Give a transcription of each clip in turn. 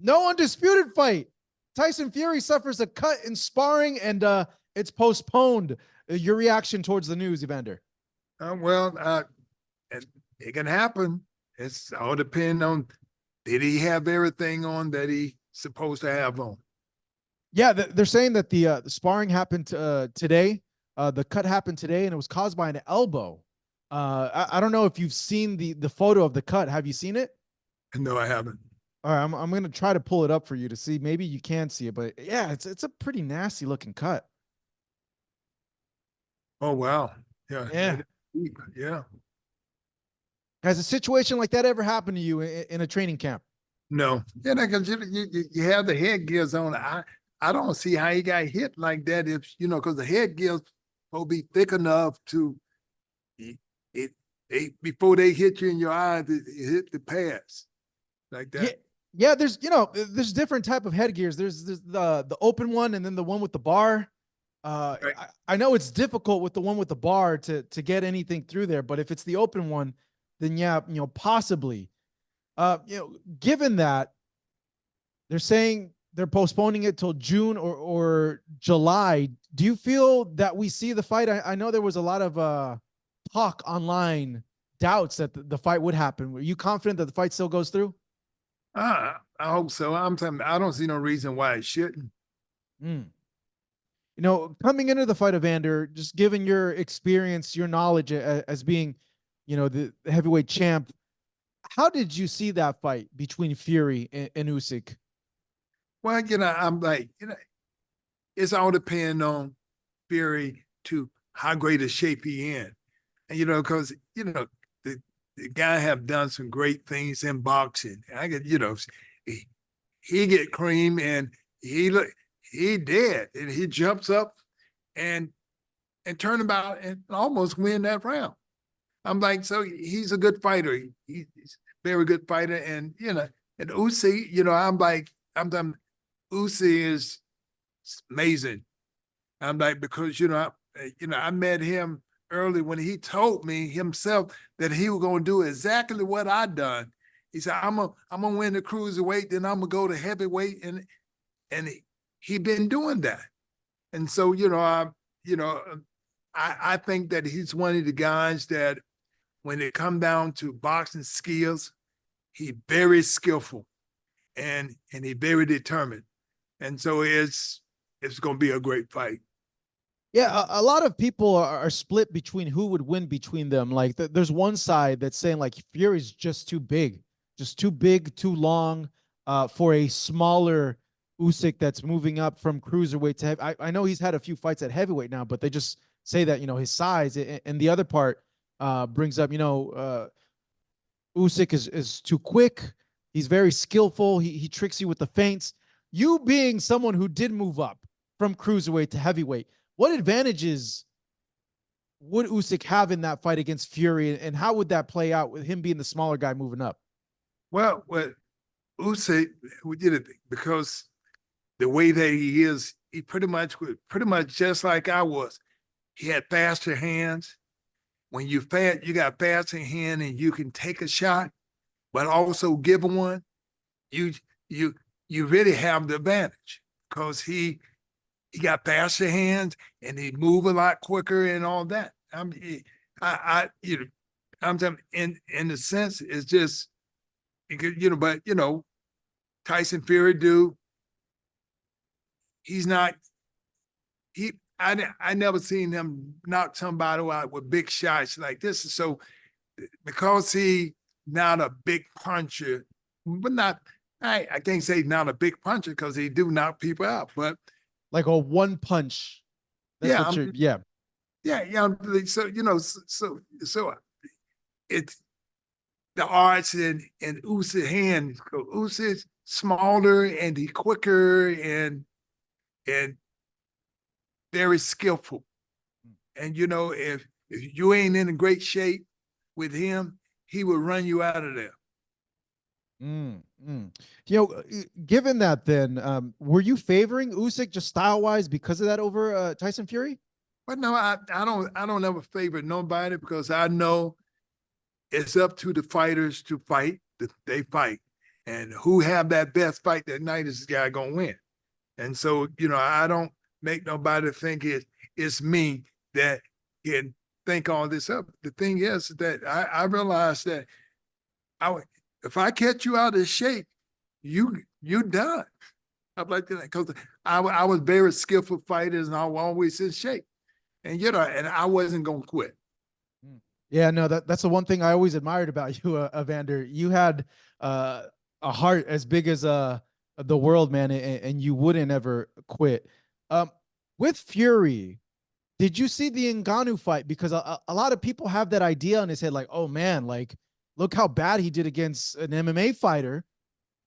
No undisputed fight. Tyson Fury suffers a cut in sparring, and it's postponed. Your reaction towards the news, Evander? Well, it can happen. It's all depend on, did he have everything on that he supposed to have on? Yeah, they're saying that the sparring happened today. The cut happened today, and it was caused by an elbow. I don't know if you've seen the photo of the cut. Have you seen it? No, I haven't. All right, I'm gonna try to pull it up for you to see. Maybe you can see it, but yeah, it's a pretty nasty looking cut. Oh wow. Yeah. Yeah. Yeah. Has a situation like that ever happened to you in a training camp? No. Yeah, because you have the headgears on. I don't see how he got hit like that if because the headgears will be thick enough to it, before they hit you in your eyes, it hit the pads like that. Yeah, yeah. There's different type of headgears. There's the open one, and then the one with the bar. Right. I know it's difficult with the one with the bar to get anything through there, but if it's the open one, then yeah, possibly. Given that they're saying they're postponing it till June or July, do you feel that we see the fight? I know there was a lot of talk online, doubts that the fight would happen. Were you confident that the fight still goes through? I hope so. I'm telling I don't see no reason why it shouldn't. Mm. Coming into the fight, Evander, just given your experience, your knowledge as being, the heavyweight champ, how did you see that fight between Fury and Usyk? Well, I'm like, it's all depending on Fury to how great a shape he in. And because the guy have done some great things in boxing. I get, he get cream and he dead and he jumps up and turn about and almost win that round. I'm like, so he's a good fighter. He's a very good fighter. And and Usyk, I'm done. Usyk is amazing. I'm like, because I met him early when he told me himself that he was gonna do exactly what I done. He said, I'm gonna win the cruiserweight, then I'm gonna go to heavyweight, and he been doing that. And so, I think that he's one of the guys that when it come down to boxing skills, he very skillful and he very determined. And so it's going to be a great fight. Yeah, a lot of people are split between who would win between them. Like, there's one side that's saying like Fury's just too big, too long, for a smaller Usyk that's moving up from cruiserweight to heavy. I know he's had a few fights at heavyweight now, but they just say that his size. And the other part brings up Usyk is too quick. He's very skillful. He tricks you with the feints. You being someone who did move up from cruiserweight to heavyweight, what advantages would Usyk have in that fight against Fury, and how would that play out with him being the smaller guy moving up? Well, Usyk, we did it because the way that he is, he pretty much just like I was. He had faster hands. When you got faster hand and you can take a shot, but also give one. You really have the advantage because he got faster hands and he move a lot quicker and all that. I'm telling in the sense it's just but Tyson Fury he's not I never seen him knock somebody out with big shots like this. So because he not a big puncher, but not I can't say not a big puncher because he do knock people out, but like a one punch. That's yeah, yeah. So it's the arts and Usyk's hand. Usyk's smaller and he quicker and very skillful. And if you ain't in a great shape with him, he will run you out of there. Given that, then, were you favoring Usyk just style wise because of that over Tyson Fury? But no, I don't ever favor nobody because I know it's up to the fighters to fight. They fight, and who have that best fight that night is the guy gonna win. And so, I don't make nobody think it's me that can think all this up. The thing is that I realized that if I catch you out of shape, you done. I'm like that because I was very skillful fighters and I was always in shape, and and I wasn't gonna quit. Yeah, no, that's the one thing I always admired about you, Evander. You had a heart as big as the world, man, and you wouldn't ever quit. Um, with Fury, did you see the Ngannou fight? Because a lot of people have that idea on his head, like, oh man, like look how bad he did against an MMA fighter,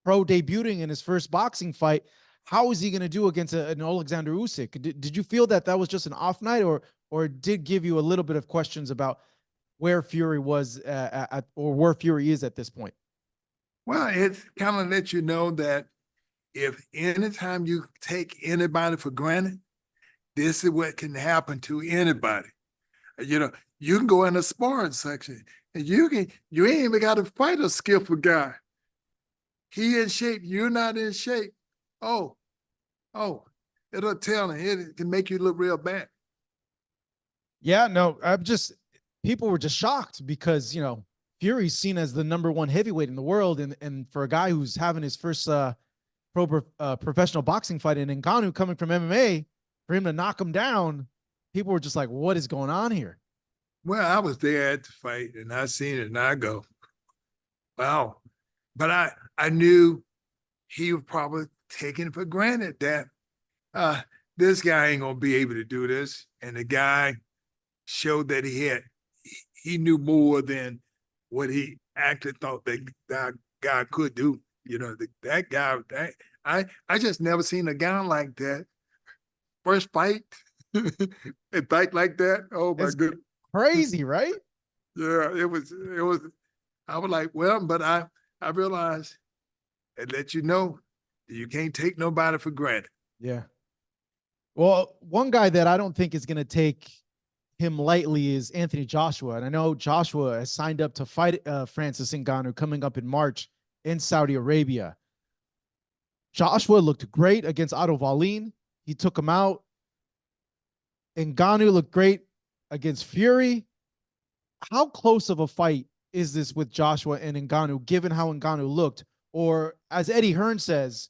pro debuting in his first boxing fight. How is he going to do against an Alexander Usyk? Did you feel that was just an off night, or did give you a little bit of questions about where Fury was or where Fury is at this point? Well, it kind of lets you know that if anytime you take anybody for granted, this is what can happen to anybody. You can go in a sparring section and you ain't even got to fight a skillful guy. He in shape, you're not in shape. Oh, it'll tell him, it can make you look real bad. Yeah, no, people were just shocked because, Fury's seen as the number one heavyweight in the world. And for a guy who's having his first professional boxing fight in Ngannou coming from MMA, for him to knock him down, people were just like, what is going on here? Well, I was there at the fight and I seen it and I go, wow. But I knew he was probably taking for granted that this guy ain't gonna be able to do this. And the guy showed that he knew more than what he actually thought that guy could do. That guy, I just never seen a guy like that. First fight, a fight like that. Oh my goodness. Crazy, right? Yeah, it was, I was like, well, but I realized it let you know that you can't take nobody for granted. Yeah. Well, one guy that I don't think is going to take him lightly is Anthony Joshua. And I know Joshua has signed up to fight Francis Ngannou coming up in March in Saudi Arabia. Joshua looked great against Otto Wallin. He took him out. Ngannou looked great against Fury. How close of a fight is this with Joshua and Ngannou, given how Ngannou looked? Or as Eddie Hearn says,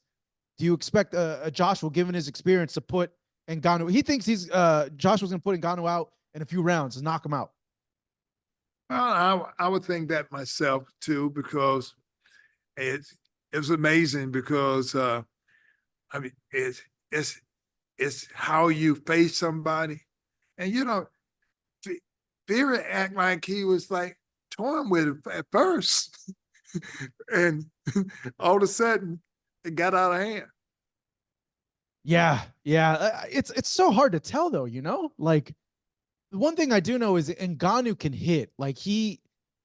do you expect a Joshua, given his experience, to put Ngannou? He thinks Joshua's going to put Ngannou out in a few rounds and knock him out. Well, I would think that myself too, because it's amazing because I mean it's how you face somebody, and Fury act like he was like toying with it at first, and all of a sudden it got out of hand. Yeah, it's so hard to tell though. Like the one thing I do know is Ngannou can hit. Like he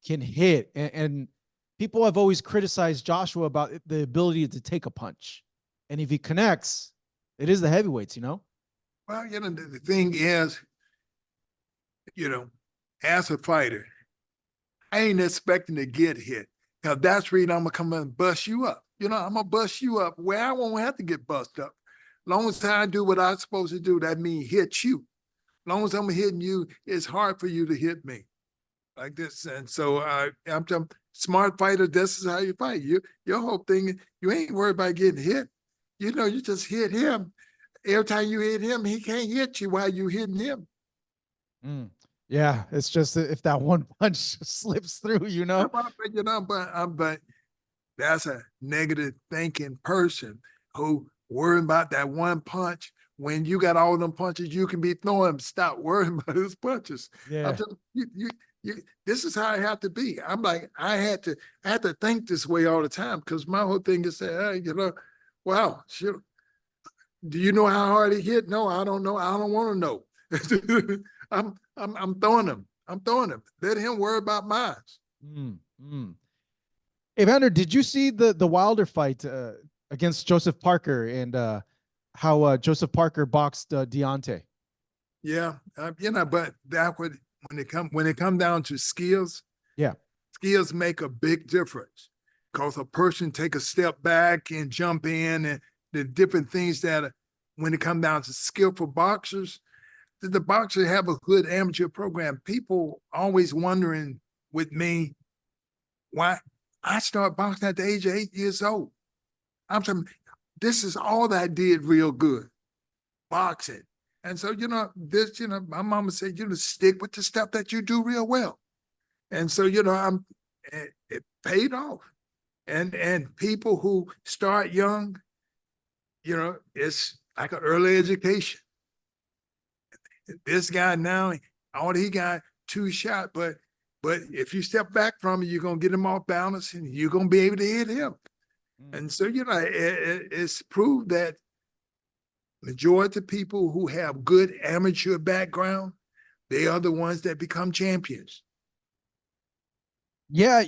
can hit, and people have always criticized Joshua about the ability to take a punch, and if he connects, it is the heavyweights. Well, the thing is, as a fighter, I ain't expecting to get hit. Now that's the reason I'm gonna come and bust you up. I'm gonna bust you up where I won't have to get busted up. Long as I do what I'm supposed to do, that means hit you. Long as I'm hitting you, it's hard for you to hit me like this. And so I'm smart fighter. This is how you fight. Your whole thing, you ain't worried about getting hit. You just hit him. Every time you hit him, he can't hit you while you hitting him. Yeah, it's just if that one punch slips through, But that's a negative thinking person who worrying about that one punch. When you got all them punches you can be throwing, stop worrying about his punches. Yeah. This is how I have to be. I'm like, I had to think this way all the time because my whole thing is say, hey, wow, sure. Do you know how hard he hit? No, I don't know. I don't want to know. I'm throwing him. Let him worry about mine. Evander, did you see the Wilder fight against Joseph Parker and how Joseph Parker boxed Deontay? Yeah, but that when it come down to skills, yeah, skills make a big difference. because a person take a step back and jump in, and the different things that when it comes down to skillful boxers, did the boxers have a good amateur program? People always wondering with me why I started boxing at the age of 8 years old. I'm saying this is all that I did real good, boxing. And so, this, my mama said, stick with the stuff that you do real well. And so, it paid off. And people who start young, it's like an early education. This guy now, all he got 2 shots, but if you step back from it, you're gonna get him off balance, and you're gonna be able to hit him. And so it's proved that majority of people who have good amateur background, they are the ones that become champions. Yeah,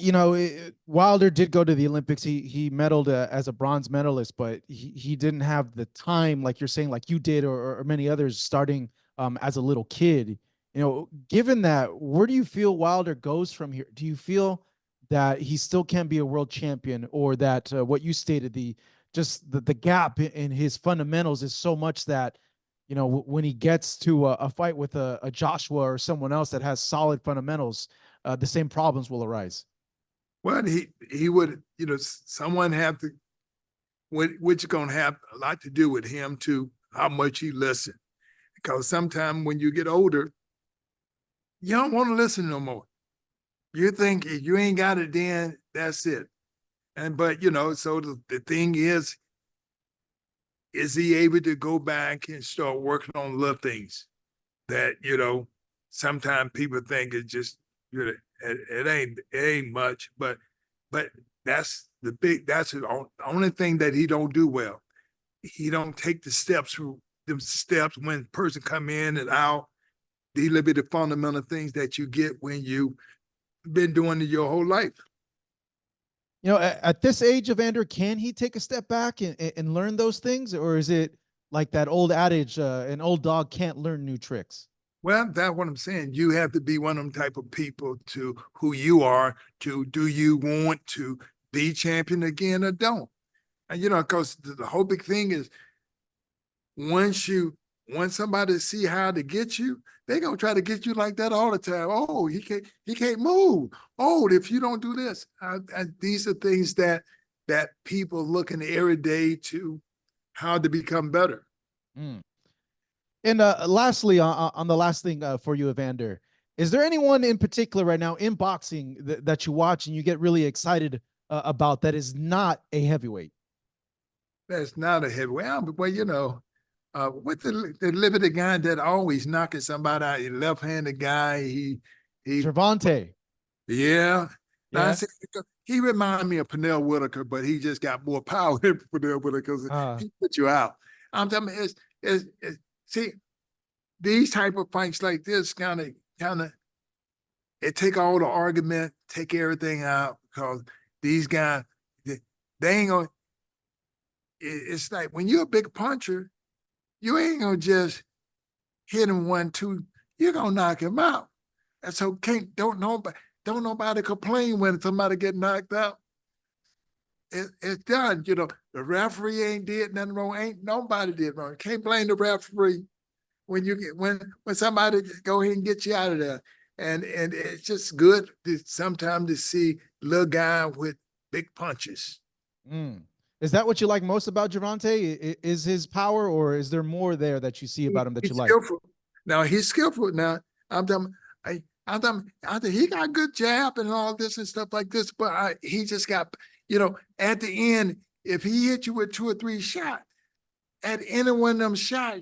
Wilder did go to the Olympics. He medaled as a bronze medalist, but he didn't have the time, like you're saying, like you did, or many others, starting as a little kid. Given that, where do you feel Wilder goes from here? Do you feel that he still can be a world champion, or that what you stated, the gap in his fundamentals is so much that when he gets to a fight with a Joshua or someone else that has solid fundamentals, the same problems will arise? Well, he would, someone have to, which is going to have a lot to do with him too, how much he listens. Because sometimes when you get older, you don't want to listen no more. You think if you ain't got it, then that's it. But so the thing is he able to go back and start working on little things that, sometimes people think it's just, it ain't much, but that's the only thing that he don't do well. He don't take the steps when person come in and out. These little bit of fundamental things that you get when you've been doing it your whole life. At this age, Evander, can he take a step back and learn those things? Or is it like that old adage, an old dog can't learn new tricks? Well, that's what I'm saying. You have to be one of them type of people to who you are, to do you want to be champion again or don't? And, because the whole big thing is once somebody see how to get you, they're going to try to get you like that all the time. Oh, he can't move. Oh, if you don't do this. These are things that people looking every day to how to become better. Mm. And lastly, on the last thing for you, Evander, is there anyone in particular right now in boxing that you watch and you get really excited about that is not a heavyweight? That's not a heavyweight. Well, with the limited guy that always knocking somebody out, a left-handed guy, he Gervonta. Yeah. Now, Yeah. he remind me of Pernell Whitaker, but he just got more power than Pernell Whitaker because he put you out. I'm telling you, see, these type of fights like this kind of, it take all the argument, take everything out, because these guys, they ain't gonna, it's like when you're a big puncher, you ain't gonna just hit him 1-2, you're gonna knock him out. And so don't nobody complain when somebody get knocked out. It's done. The referee ain't did nothing wrong. Ain't nobody did wrong. Can't blame the referee when somebody go ahead and get you out of there. And it's just good sometimes to see little guy with big punches. Mm. Is that what you like most about Gervonta? Is his power, or is there more there that you see about him that you like? Skillful. Now he's skillful. Now I'm telling. I think he got good jab and all this and stuff like this, but he just got, at the end, if he hit you with 2 or 3 shots, at any one of them shots,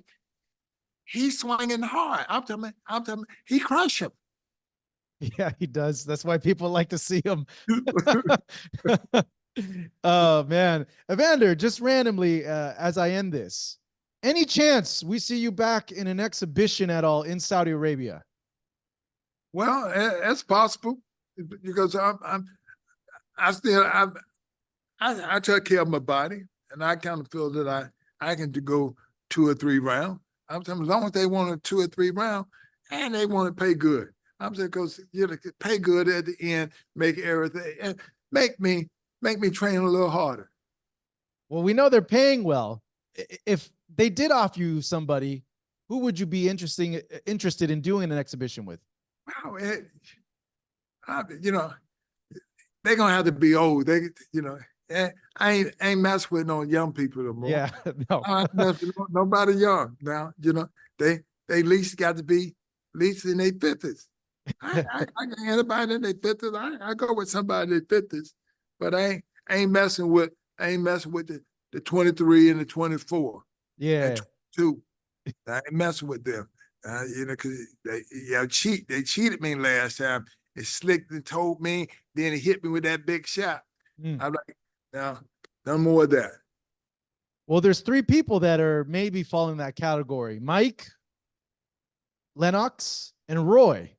he's swinging hard. I'm telling you, he crushed him. Yeah, he does. That's why people like to see him. Oh man, Evander, just randomly, as I end this, any chance we see you back in an exhibition at all in Saudi Arabia? Well, that's possible because I take care of my body, and I kind of feel that I can go 2 or 3 rounds. I'm saying as long as they want a 2 or 3 round, and they want to pay good. I'm saying because pay good at the end, make everything, and make me make me train a little harder. Well, we know they're paying well. If they did offer you somebody, who would you be interested in doing an exhibition with? Wow, you know, they're gonna have to be old. They, you know, I ain't mess with no young people no more. Yeah, no. I ain't mess with nobody young now. You know, they at least got to be at least in their 50s. I got anybody in their 50s. I go with somebody in their 50s, but I ain't messing with the 23 and the 24 and Yeah. 22. I ain't messing with them. You know, because they cheated me last time. It slicked and told me, then he hit me with that big shot. Mm. I'm like, no more of that. Well, there's three people that are maybe falling in that category: Mike, Lennox, and Roy.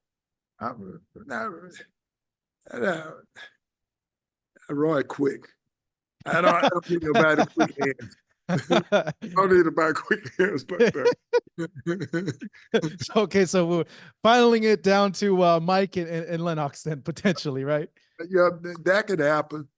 Roy quick. I don't need nobody quick hands. I don't need nobody quick hands like that. Okay, so we're filing it down to Mike and Lennox then potentially, right? Yeah, that could happen.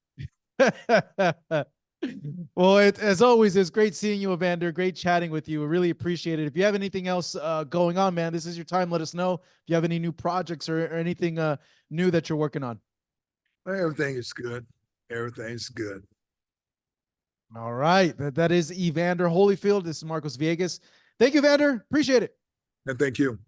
Well, as always, it's great seeing you, Evander. Great chatting with you. We really appreciate it. If you have anything else going on, man, this is your time. Let us know if you have any new projects or anything new that you're working on. Everything is good. Everything's good. All right. That is Evander Holyfield. This is Marcos Viegas. Thank you, Evander. Appreciate it. And thank you.